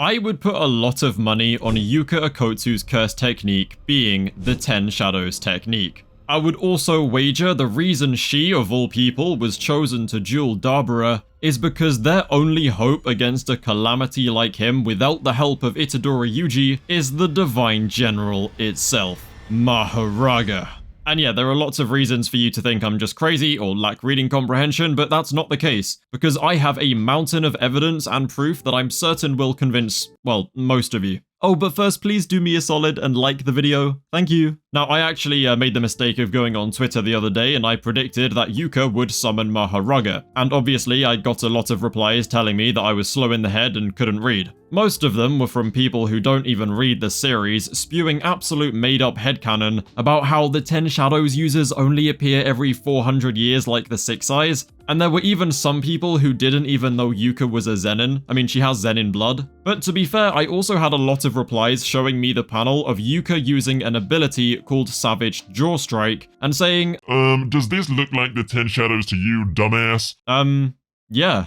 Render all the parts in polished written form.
I would put a lot of money on Yuka Okotsu's curse technique being the 10 Shadows technique. I would also wager the reason she, of all people, was chosen to duel Dabura is because their only hope against a calamity like him without the help of Itadori Yuji is the Divine General itself, Mahoraga. And yeah, there are lots of reasons for you to think I'm just crazy or lack reading comprehension, but that's not the case, because I have a mountain of evidence and proof that I'm certain will convince, well, most of you. Oh, but first, please do me a solid and like the video. Thank you. Now, I actually made the mistake of going on Twitter the other day and I predicted that Yuka would summon Mahoraga. And obviously, I got a lot of replies telling me that I was slow in the head and couldn't read. Most of them were from people who don't even read the series, spewing absolute made-up headcanon about how the 10 Shadows users only appear every 400 years like the Six Eyes. And there were even some people who didn't even know Yuka was a Zenin. I mean, she has Zenin blood. But to be fair, I also had a lot of replies showing me the panel of Yuka using an ability called Savage Jaw Strike and saying, does this look like the 10 Shadows to you, dumbass? Yeah.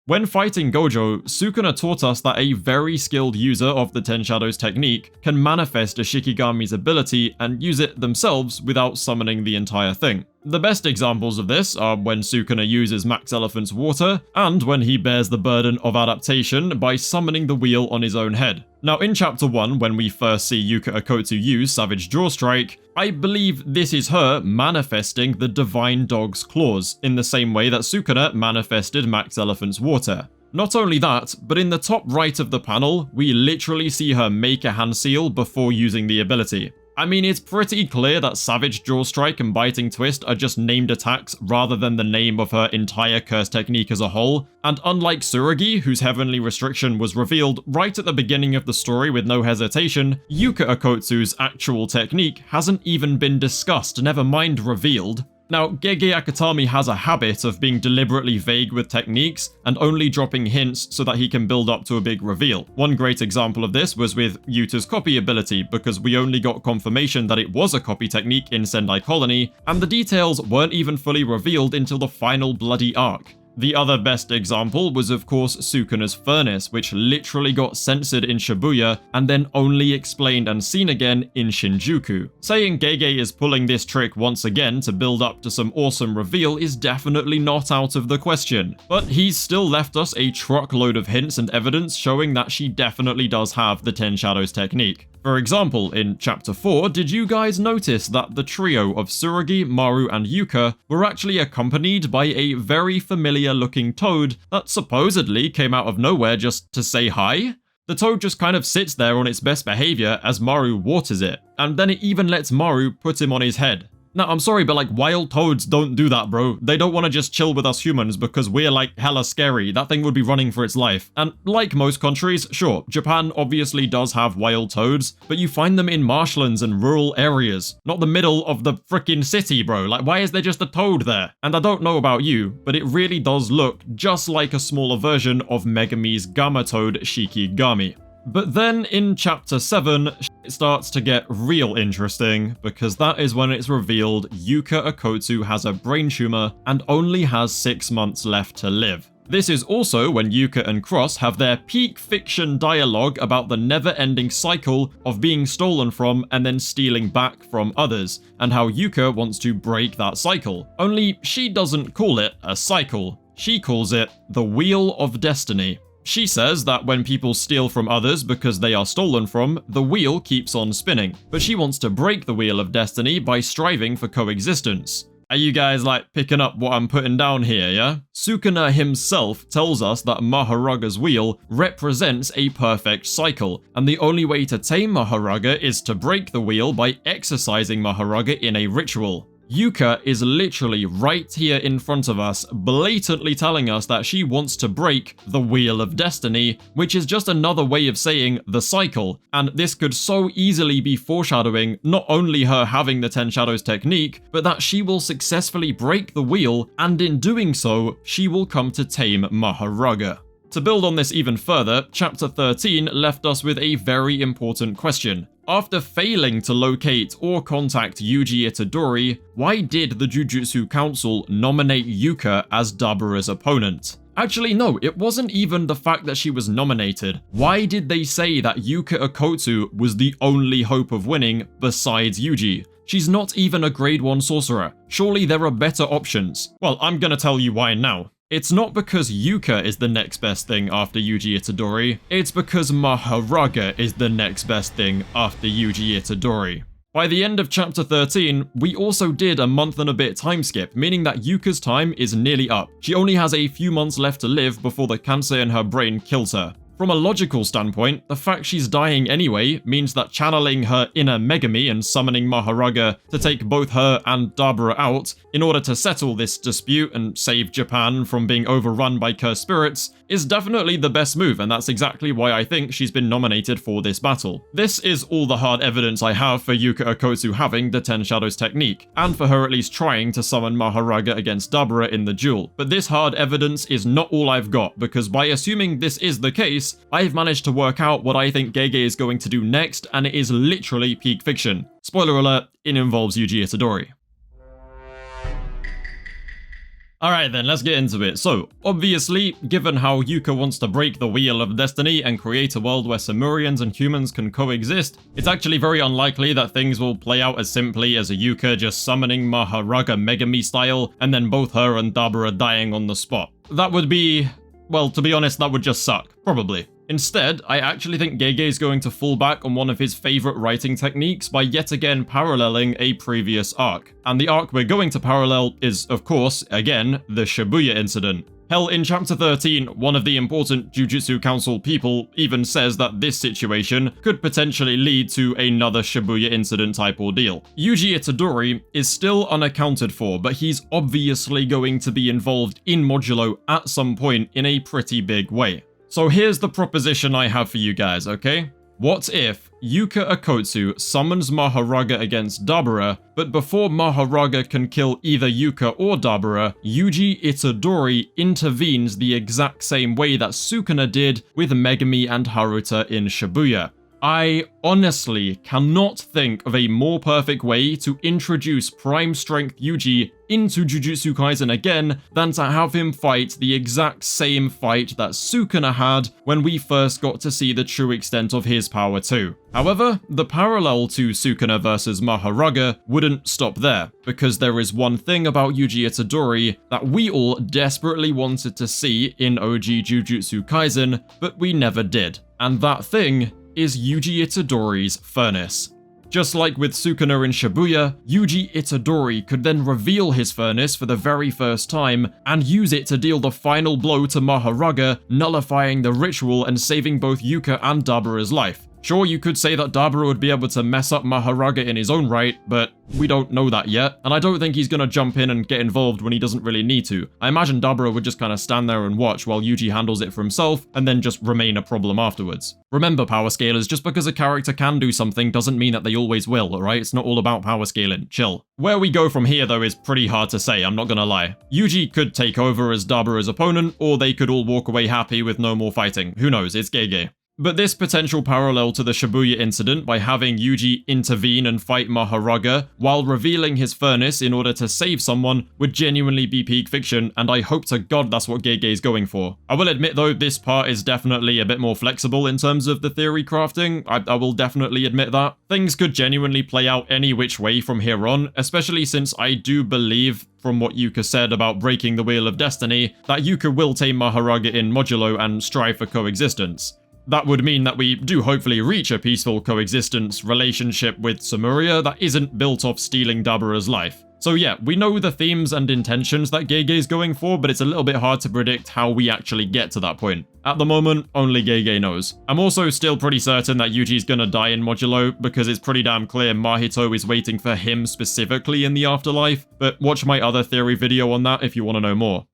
When fighting Gojo, Sukuna taught us that a very skilled user of the 10 Shadows technique can manifest a Shikigami's ability and use it themselves without summoning the entire thing. The best examples of this are when Sukuna uses Max Elephant's water, and when he bears the burden of adaptation by summoning the wheel on his own head. Now in chapter 1, when we first see Yuka Okotsu use Savage Jaw Strike, I believe this is her manifesting the Divine Dog's claws, in the same way that Sukuna manifested Max Elephant's water. Not only that, but in the top right of the panel, we literally see her make a hand seal before using the ability. I mean, it's pretty clear that Savage Jaw Strike and Biting Twist are just named attacks rather than the name of her entire curse technique as a whole, and unlike Tsurugi, whose Heavenly Restriction was revealed right at the beginning of the story with no hesitation, Yuka Okotsu's actual technique hasn't even been discussed, never mind revealed. Now, Gege Akutami has a habit of being deliberately vague with techniques and only dropping hints so that he can build up to a big reveal. One great example of this was with Yuta's copy ability, because we only got confirmation that it was a copy technique in Sendai Colony, and the details weren't even fully revealed until the final bloody arc. The other best example was of course Sukuna's furnace, which literally got censored in Shibuya and then only explained and seen again in Shinjuku. Saying Gege is pulling this trick once again to build up to some awesome reveal is definitely not out of the question, but he's still left us a truckload of hints and evidence showing that she definitely does have the 10 Shadows technique. For example, in chapter 4, did you guys notice that the trio of Tsurugi, Maru, and Yuka were actually accompanied by a very familiar looking toad that supposedly came out of nowhere just to say hi? The toad just kind of sits there on its best behavior as Maru waters it, and then it even lets Maru put him on his head. Now, I'm sorry, but like, wild toads don't do that, bro. They don't want to just chill with us humans because we're like hella scary. That thing would be running for its life. And like most countries, sure, Japan obviously does have wild toads, but you find them in marshlands and rural areas, not the middle of the frickin' city, bro. Like, why is there just a toad there? And I don't know about you, but it really does look just like a smaller version of Megami's Gamma Toad Shikigami. But then in chapter 7, it starts to get real interesting, because that is when it's revealed Yuka Okotsu has a brain tumor and only has 6 months left to live. This is also when Yuka and Cross have their peak fiction dialogue about the never-ending cycle of being stolen from and then stealing back from others, and how Yuka wants to break that cycle. Only she doesn't call it a cycle, she calls it the Wheel of Destiny. She says that when people steal from others because they are stolen from, the wheel keeps on spinning, but she wants to break the Wheel of Destiny by striving for coexistence. Are you guys like picking up what I'm putting down here, yeah? Sukuna himself tells us that Mahoraga's wheel represents a perfect cycle, and the only way to tame Mahoraga is to break the wheel by exercising Mahoraga in a ritual. Yuka is literally right here in front of us, blatantly telling us that she wants to break the Wheel of Destiny, which is just another way of saying the cycle, and this could so easily be foreshadowing not only her having the 10 Shadows technique, but that she will successfully break the wheel, and in doing so, she will come to tame Mahoraga. To build on this even further, chapter 13 left us with a very important question. After failing to locate or contact Yuji Itadori, why did the Jujutsu Council nominate Yuka as Dabura's opponent? Actually, no, it wasn't even the fact that she was nominated. Why did they say that Yuka Okotsu was the only hope of winning besides Yuji? She's not even a grade 1 sorcerer. Surely there are better options. Well, I'm gonna tell you why now. It's not because Yuka is the next best thing after Yuji Itadori, it's because Mahoraga is the next best thing after Yuji Itadori. By the end of chapter 13, we also did a month and a bit time skip, meaning that Yuka's time is nearly up. She only has a few months left to live before the cancer in her brain kills her. From a logical standpoint, the fact she's dying anyway means that channeling her inner Megami and summoning Mahoraga to take both her and Dabura out in order to settle this dispute and save Japan from being overrun by cursed spirits is definitely the best move, and that's exactly why I think she's been nominated for this battle. This is all the hard evidence I have for Yuka Okotsu having the 10 Shadows technique, and for her at least trying to summon Mahoraga against Dabura in the duel. But this hard evidence is not all I've got, because by assuming this is the case, I've managed to work out what I think Gege is going to do next, and it is literally peak fiction. Spoiler alert, it involves Yuji Itadori. Alright then, let's get into it. So, obviously, given how Yuka wants to break the wheel of destiny and create a world where Samurians and humans can coexist, it's actually very unlikely that things will play out as simply as a Yuka just summoning Mahoraga Megami style, and then both her and Dabura dying on the spot. That would be... well, to be honest, that would just suck. Probably. Instead, I actually think Gege is going to fall back on one of his favorite writing techniques by yet again paralleling a previous arc. And the arc we're going to parallel is, of course, again, the Shibuya incident. Hell, in chapter 13, one of the important Jujutsu Council people even says that this situation could potentially lead to another Shibuya incident type ordeal. Yuji Itadori is still unaccounted for, but he's obviously going to be involved in Modulo at some point in a pretty big way. So here's the proposition I have for you guys, okay? What if Yuka Okotsu summons Mahoraga against Dabura, but before Mahoraga can kill either Yuka or Dabura, Yuji Itadori intervenes the exact same way that Sukuna did with Megami and Haruta in Shibuya? I honestly cannot think of a more perfect way to introduce Prime Strength Yuji into Jujutsu Kaisen again than to have him fight the exact same fight that Sukuna had when we first got to see the true extent of his power too. However, the parallel to Sukuna versus Mahoraga wouldn't stop there, because there is one thing about Yuji Itadori that we all desperately wanted to see in OG Jujutsu Kaisen, but we never did. And that thing is Yuji Itadori's furnace. Just like with Sukuna in Shibuya, Yuji Itadori could then reveal his furnace for the very first time and use it to deal the final blow to Mahoraga, nullifying the ritual and saving both Yuka and Dabura's life. Sure, you could say that Dabura would be able to mess up Mahoraga in his own right, but we don't know that yet, and I don't think he's gonna jump in and get involved when he doesn't really need to. I imagine Dabura would just kinda stand there and watch while Yuji handles it for himself, and then just remain a problem afterwards. Remember, power scalers, just because a character can do something doesn't mean that they always will, alright? It's not all about power scaling, chill. Where we go from here though is pretty hard to say, I'm not gonna lie. Yuji could take over as Dabura's opponent, or they could all walk away happy with no more fighting. Who knows, it's Gege. But this potential parallel to the Shibuya incident by having Yuji intervene and fight Mahoraga while revealing his furnace in order to save someone would genuinely be peak fiction, and I hope to God that's what Gege is going for. I will admit though, this part is definitely a bit more flexible in terms of the theory crafting, I will definitely admit that. Things could genuinely play out any which way from here on, especially since I do believe, from what Yuka said about breaking the wheel of destiny, that Yuka will tame Mahoraga in Modulo and strive for coexistence. That would mean that we do hopefully reach a peaceful coexistence relationship with Samuria that isn't built off stealing Dabura's life. So yeah, we know the themes and intentions that Gege is going for, but it's a little bit hard to predict how we actually get to that point. At the moment, only Gege knows. I'm also still pretty certain that Yuji's gonna die in Modulo, because it's pretty damn clear Mahito is waiting for him specifically in the afterlife, but watch my other theory video on that if you want to know more.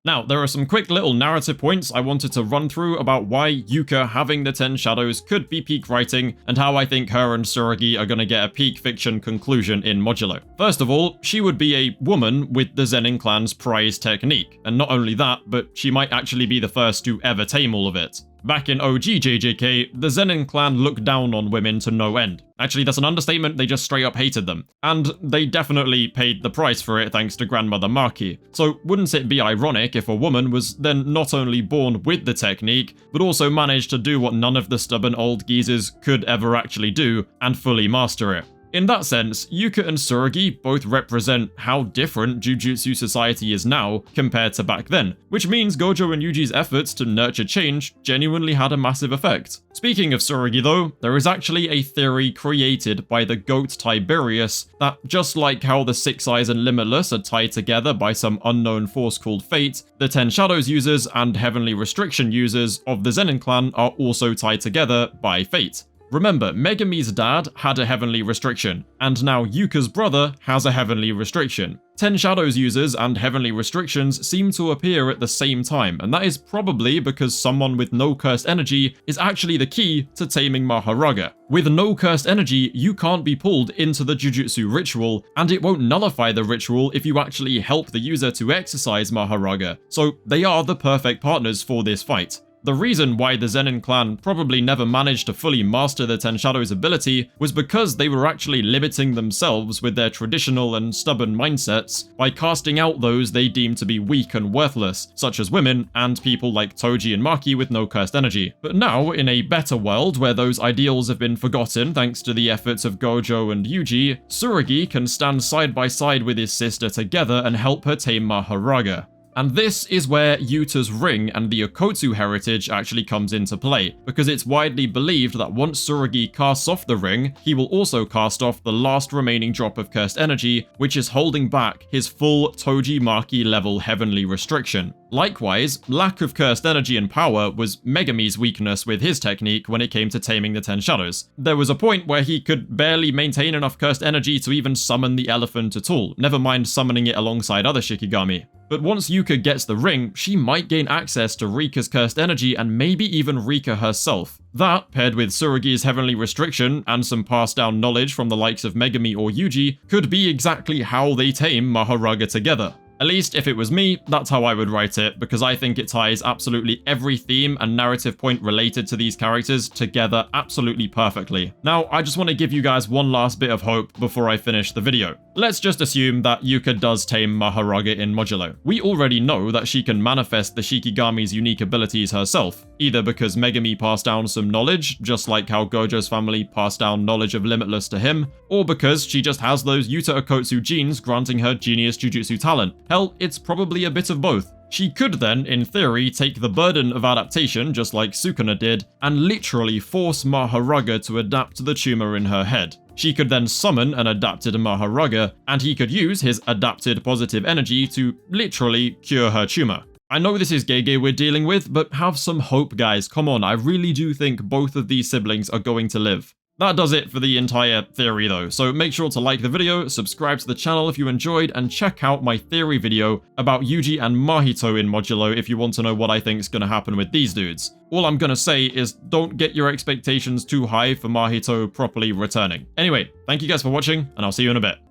Now, there are some quick little narrative points I wanted to run through about why Yuka having the 10 Shadows could be peak writing, and how I think her and Tsuragi are gonna get a peak fiction conclusion in Modulo. First of all, she would be a woman with the Zenin clan's prize technique, and not only that, but she might actually be the first to ever tame all of it. Back in OG JJK, the Zenin clan looked down on women to no end. Actually, that's an understatement, they just straight up hated them. And they definitely paid the price for it thanks to grandmother Maki. So wouldn't it be ironic if a woman was then not only born with the technique, but also managed to do what none of the stubborn old geezers could ever actually do, and fully master it? In that sense, Yuka and Tsurugi both represent how different Jujutsu society is now compared to back then, which means Gojo and Yuji's efforts to nurture change genuinely had a massive effect. Speaking of Tsurugi though, there is actually a theory created by the goat Tiberius that just like how the Six Eyes and Limitless are tied together by some unknown force called fate, the Ten Shadows users and Heavenly Restriction users of the Zenin clan are also tied together by fate. Remember, Megami's dad had a heavenly restriction, and now Yuka's brother has a heavenly restriction. Ten Shadows users and heavenly restrictions seem to appear at the same time, and that is probably because someone with no cursed energy is actually the key to taming Mahoraga. With no cursed energy, you can't be pulled into the Jujutsu ritual, and it won't nullify the ritual if you actually help the user to exercise Mahoraga, so they are the perfect partners for this fight. The reason why the Zenin clan probably never managed to fully master the Ten Shadows ability was because they were actually limiting themselves with their traditional and stubborn mindsets by casting out those they deemed to be weak and worthless, such as women and people like Toji and Maki with no cursed energy. But now, in a better world where those ideals have been forgotten thanks to the efforts of Gojo and Yuji, Tsurugi can stand side by side with his sister together and help her tame Mahoraga. And this is where Yuta's ring and the Okotsu heritage actually comes into play, because it's widely believed that once Tsurugi casts off the ring, he will also cast off the last remaining drop of cursed energy, which is holding back his full Toji Maki level heavenly restriction. Likewise, lack of cursed energy and power was Megami's weakness with his technique when it came to taming the Ten Shadows. There was a point where he could barely maintain enough cursed energy to even summon the elephant at all, never mind summoning it alongside other Shikigami. But once Yuka gets the ring, she might gain access to Rika's cursed energy and maybe even Rika herself. That, paired with Tsurugi's heavenly restriction and some passed down knowledge from the likes of Megami or Yuji, could be exactly how they tame Mahoraga together. At least, if it was me, that's how I would write it, because I think it ties absolutely every theme and narrative point related to these characters together absolutely perfectly. Now, I just want to give you guys one last bit of hope before I finish the video. Let's just assume that Yuka does tame Mahoraga in modulo. We already know that she can manifest the Shikigami's unique abilities herself, either because Megami passed down some knowledge, just like how Gojo's family passed down knowledge of Limitless to him, or because she just has those Yuta Okotsu genes granting her genius jujutsu talent. Hell, it's probably a bit of both. She could then, in theory, take the burden of adaptation, just like Sukuna did, and literally force Mahoraga to adapt to the tumor in her head. She could then summon an adapted Mahoraga, and he could use his adapted positive energy to literally cure her tumor. I know this is Gege we're dealing with, but have some hope, guys. Come on, I really do think both of these siblings are going to live. That does it for the entire theory though, so make sure to like the video, subscribe to the channel if you enjoyed, and check out my theory video about Yuji and Mahito in modulo if you want to know what I think is going to happen with these dudes. All I'm going to say is don't get your expectations too high for Mahito properly returning. Anyway, thank you guys for watching, and I'll see you in a bit.